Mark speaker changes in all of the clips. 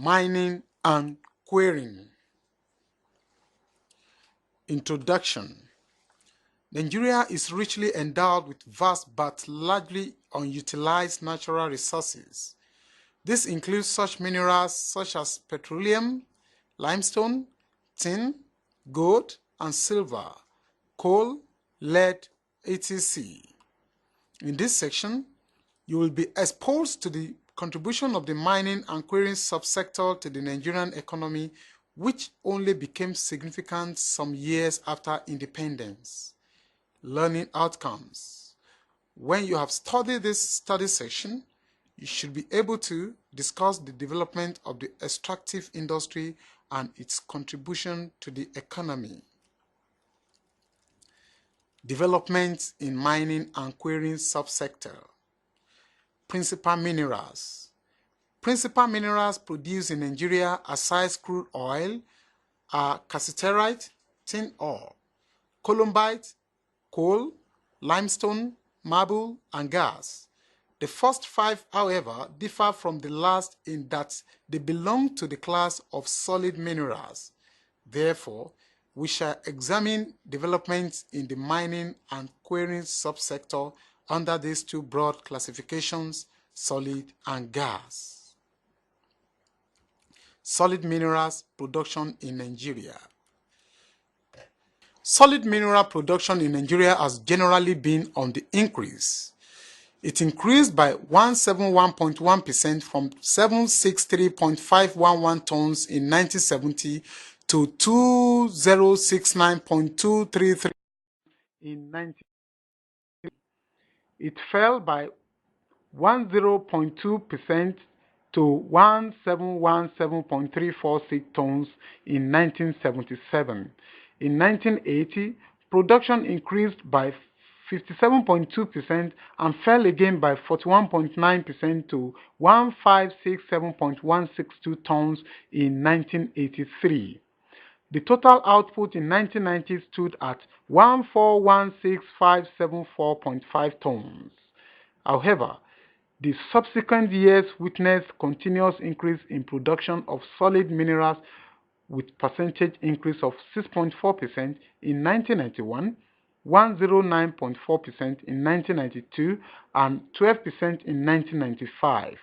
Speaker 1: Mining and Quarrying. Introduction. Nigeria is richly endowed with vast but largely unutilized natural resources. This includes such minerals such as petroleum, limestone, tin, gold, and silver, coal, lead, etc. In this section, you will be exposed to the contribution of the mining and quarrying subsector to the Nigerian economy, which only became significant some years after independence. Learning outcomes. When you have studied this study section, you should be able to discuss the development of the extractive industry and its contribution to the economy. Developments in mining and quarrying subsector. Principal minerals. Principal minerals produced in Nigeria aside crude oil are cassiterite, tin ore, columbite, coal, limestone, marble, and gas. The first five, however, differ from the last in that they belong to the class of solid minerals. Therefore, we shall examine developments in the mining and quarrying subsector under these two broad classifications, solid and gas. Solid minerals production in Nigeria. Solid mineral production in Nigeria has generally been on the increase. It increased by 171.1% from 763.511 tons in 1970 to 2069.233 in 1980. It fell by 10.2% to 1717.346 tons in 1977. In 1980, production increased by 57.2% and fell again by 41.9% to 1567.162 tons in 1983. The total output in 1990 stood at 1416574.5 tons. However, the subsequent years witnessed continuous increase in production of solid minerals with percentage increase of 6.4% in 1991, 109.4% in 1992, and 12% in 1995.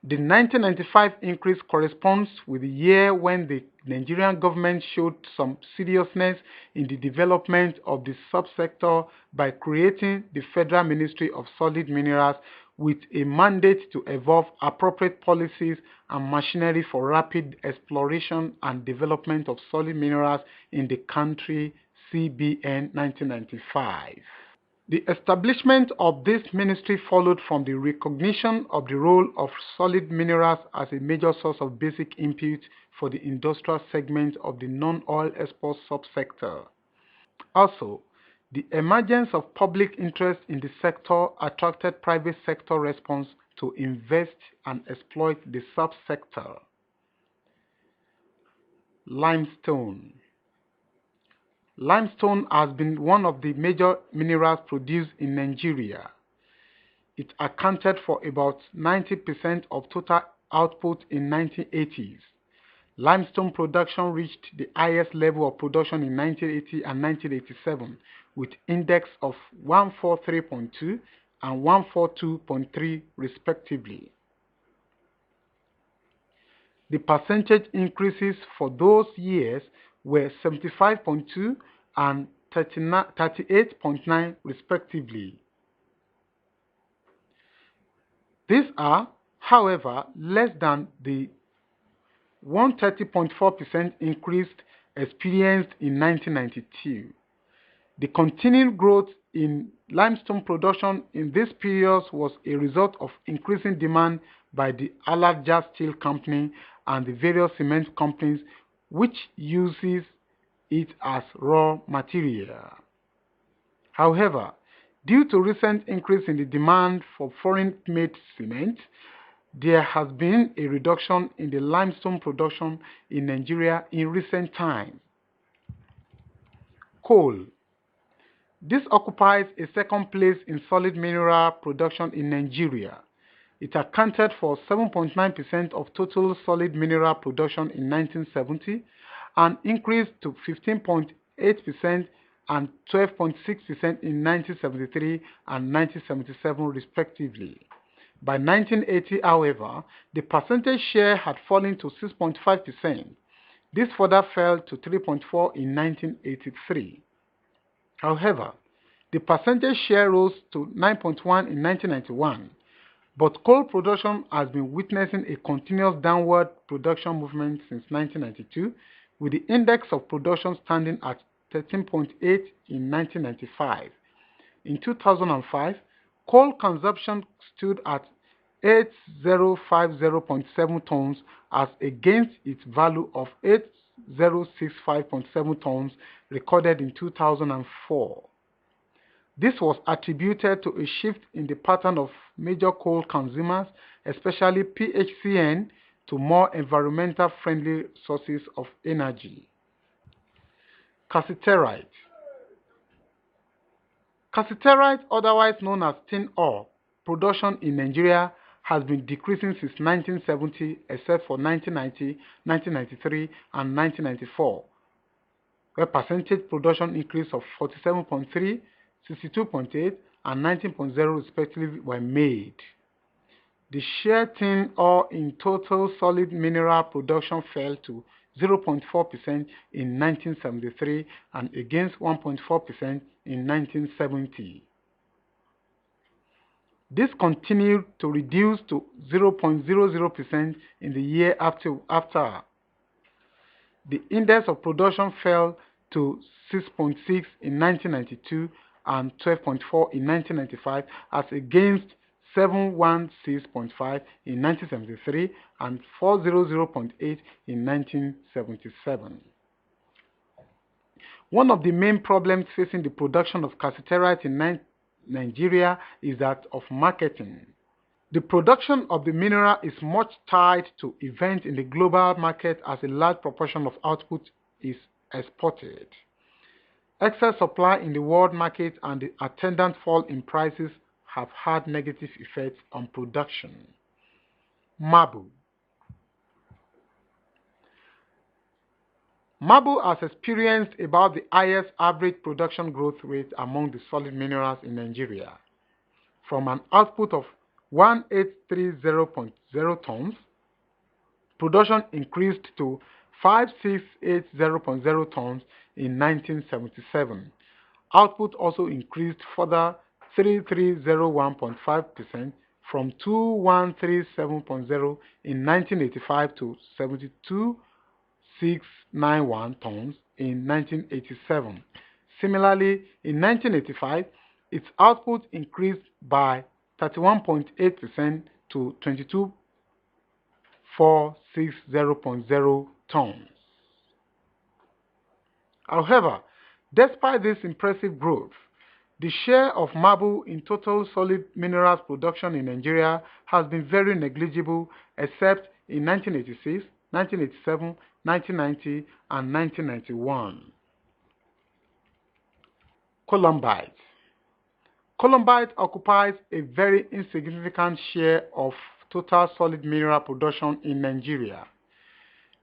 Speaker 1: The 1995 increase corresponds with the year when the Nigerian government showed some seriousness in the development of the subsector by creating the Federal Ministry of Solid Minerals with a mandate to evolve appropriate policies and machinery for rapid exploration and development of solid minerals in the country, CBN 1995. The establishment of this ministry followed from the recognition of the role of solid minerals as a major source of basic input for the industrial segment of the non-oil export subsector. Also, the emergence of public interest in the sector attracted private sector response to invest and exploit the subsector. Limestone. Limestone has been one of the major minerals produced in Nigeria. It accounted for about 90% of total output in 1980s. Limestone production reached the highest level of production in 1980 and 1987 with index of 143.2 and 142.3 respectively. The percentage increases for those years were 75.2 and 38.9 respectively. These are, however, less than the 130.4% increase experienced in 1992. The continued growth in limestone production in this period was a result of increasing demand by the Alaja Steel Company and the various cement companies which uses it as raw material. However, due to recent increase in the demand for foreign-made cement, there has been a reduction in the limestone production in Nigeria in recent times. Coal. This occupies a second place in solid mineral production in Nigeria. It accounted for 7.9% of total solid mineral production in 1970 and increased to 15.8% and 12.6% in 1973 and 1977 respectively. By 1980, however, the percentage share had fallen to 6.5%. This further fell to 3.4% in 1983. However, the percentage share rose to 9.1% in 1991, but coal production has been witnessing a continuous downward production movement since 1992, with the index of production standing at 13.8 in 1995. In 2005, coal consumption stood at 8050.7 tons as against its value of 8065.7 tons recorded in 2004. This was attributed to a shift in the pattern of major coal consumers, especially PHCN, to more environmental-friendly sources of energy. Cassiterite. Cassiterite, otherwise known as tin ore, production in Nigeria has been decreasing since 1970 except for 1990, 1993, and 1994, where percentage production increase of 47.3, 62.8, and 19.0 respectively were made. The share tin ore in total solid mineral production fell to 0.4% in 1973 and against 1.4% in 1970. This continued to reduce to 0.00% in the year after. The index of production fell to 6.6 in 1992 and 12.4 in 1995 as against 716.5 in 1973 and 400.8 in 1977. One of the main problems facing the production of cassiterite in Nigeria is that of marketing. The production of the mineral is much tied to events in the global market as a large proportion of output is exported. Excess supply in the world market and the attendant fall in prices have had negative effects on production. Marble. Marble has experienced about the highest average production growth rate among the solid minerals in Nigeria. From an output of 1830.0 tons, production increased to 5680.0 tons in 1977. Output also increased further 3301.5% from 2137.0 in 1985 to 72691 tons in 1987. Similarly, in 1985, its output increased by 31.8% to 22460.0 tons. However, despite this impressive growth, the share of marble in total solid minerals production in Nigeria has been very negligible except in 1986, 1987, 1990, and 1991. Columbite. Columbite occupies a very insignificant share of total solid mineral production in Nigeria.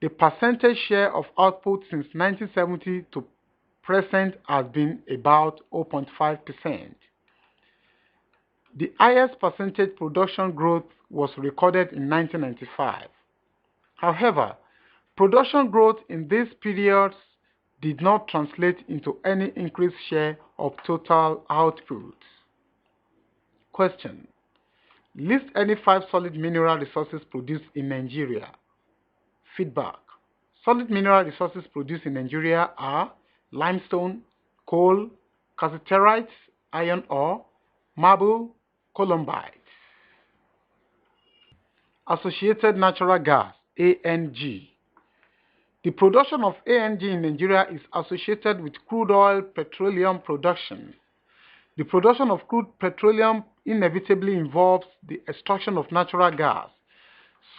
Speaker 1: The percentage share of output since 1970 to present has been about 0.5%. The highest percentage production growth was recorded in 1995. However, production growth in these periods did not translate into any increased share of total output. Question. List any 5 solid mineral resources produced in Nigeria. Feedback. Solid mineral resources produced in Nigeria are limestone, coal, cassiterite, iron ore, marble, columbite. Associated natural gas, ANG. The production of ANG in Nigeria is associated with crude oil petroleum production. The production of crude petroleum inevitably involves the extraction of natural gas.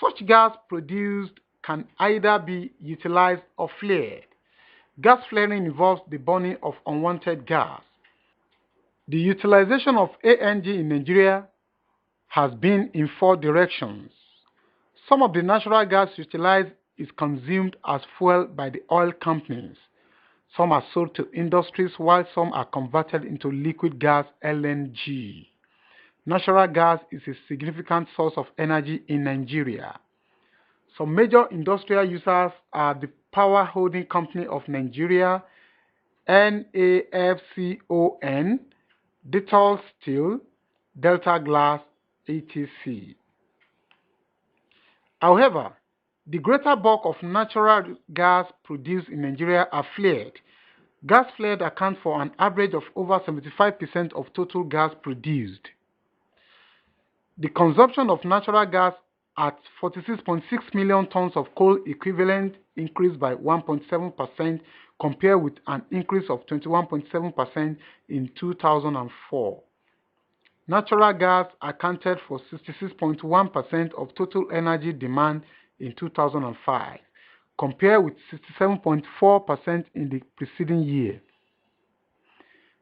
Speaker 1: Such gas produced can either be utilized or flared. Gas flaring involves the burning of unwanted gas. The utilization of ANG in Nigeria has been in four directions. Some of the natural gas utilized is consumed as fuel by the oil companies. Some are sold to industries while some are converted into liquid gas (LNG). Natural gas is a significant source of energy in Nigeria. Some major industrial users are the Power Holding Company of Nigeria (NAFCON), Dettol Steel, Delta Glass, etc. However, the greater bulk of natural gas produced in Nigeria are flared. Gas flared account for an average of over 75% of total gas produced. The consumption of natural gas at 46.6 million tons of coal equivalent increased by 1.7% compared with an increase of 21.7% in 2004. Natural gas accounted for 66.1% of total energy demand in 2005, compared with 67.4% in the preceding year.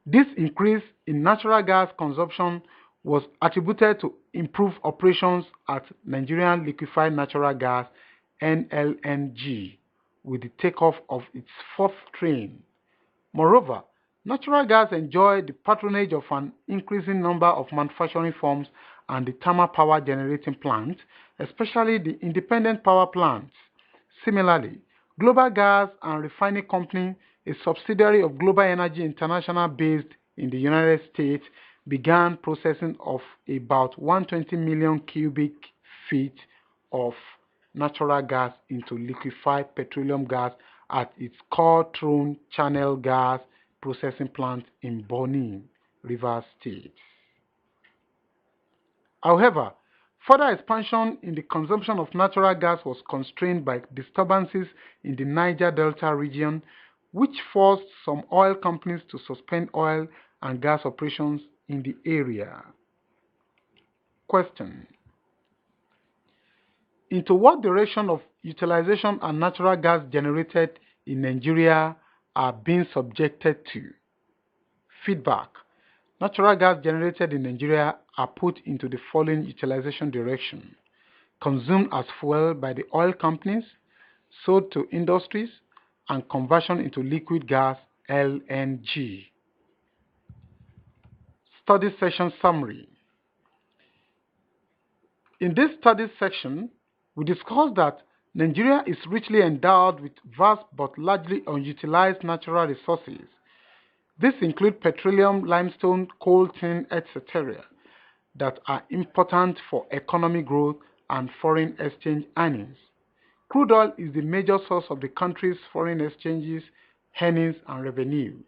Speaker 1: This increase in natural gas consumption was attributed to improved operations at Nigerian Liquefied Natural Gas (NLNG) with the takeoff of its fourth train. Moreover, natural gas enjoyed the patronage of an increasing number of manufacturing firms and the thermal power generating plants, especially the independent power plants. Similarly, Global Gas and Refining Company, a subsidiary of Global Energy International based in the United States, began processing of about 120 million cubic feet of natural gas into liquefied petroleum gas at its Coal Channel Gas Processing Plant in Bonny, Rivers State. However, further expansion in the consumption of natural gas was constrained by disturbances in the Niger Delta region, which forced some oil companies to suspend oil and gas operations in the area. Question: into what direction of utilization and natural gas generated in Nigeria are being subjected to? Feedback: natural gas generated in Nigeria are put into the following utilization direction: consumed as fuel by the oil companies, sold to industries, and conversion into liquid gas (LNG). Study session summary. In this study section, we discussed that Nigeria is richly endowed with vast but largely unutilized natural resources. These include petroleum, limestone, coal, tin, etc., that are important for economic growth and foreign exchange earnings. Crude oil is the major source of the country's foreign exchanges, earnings, and revenue.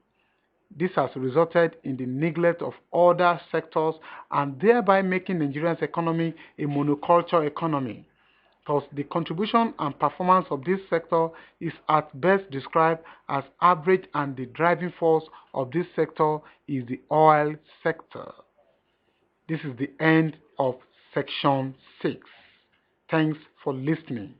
Speaker 1: This has resulted in the neglect of other sectors and thereby making Nigeria's economy a monoculture economy. Thus, the contribution and performance of this sector is at best described as average, and the driving force of this sector is the oil sector. This is the end of section 6. Thanks for listening.